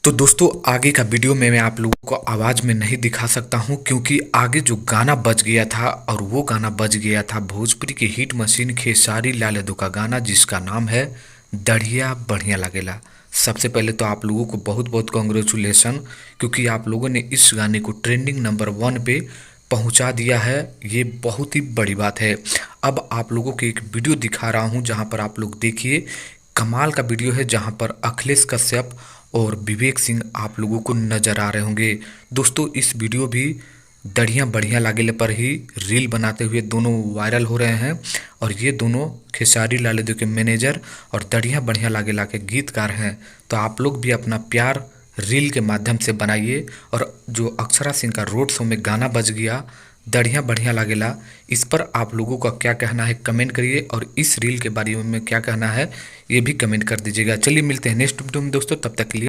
तो दोस्तों आगे का वीडियो में मैं आप लोगों को आवाज़ में नहीं दिखा सकता हूं क्योंकि आगे जो गाना बज गया था और वो गाना बज गया था भोजपुरी की हिट मशीन खेसारी लाल यादव का गाना जिसका नाम है दढ़िया बढ़िया लागेला। सबसे पहले तो आप लोगों को बहुत बहुत कॉन्ग्रेचुलेसन क्योंकि आप लोगों ने इस गाने को ट्रेंडिंग नंबर 1 पे पहुंचा दिया है। ये बहुत ही बड़ी बात है। अब आप लोगों को एक वीडियो दिखा रहा हूं जहां पर आप लोग देखिए, कमाल का वीडियो है जहां पर अखिलेश कश्यप और विवेक सिंह आप लोगों को नजर आ रहे होंगे। दोस्तों इस वीडियो भी दढ़िया बढ़िया लागेले पर ही रील बनाते हुए दोनों वायरल हो रहे हैं और ये दोनों खेसारी लाल यादव के मैनेजर और दढ़िया बढ़िया लागेला के गीतकार हैं। तो आप लोग भी अपना प्यार रील के माध्यम से बनाइए। और जो अक्षरा सिंह का रोड शो में गाना बज गया दढ़िया बढ़िया लागेला, इस पर आप लोगों का क्या कहना है कमेंट करिए और इस रील के बारे में क्या कहना है ये भी कमेंट कर दीजिएगा। चलिए मिलते हैं नेक्स्ट वीडियो में दोस्तों, तब तक के लिए।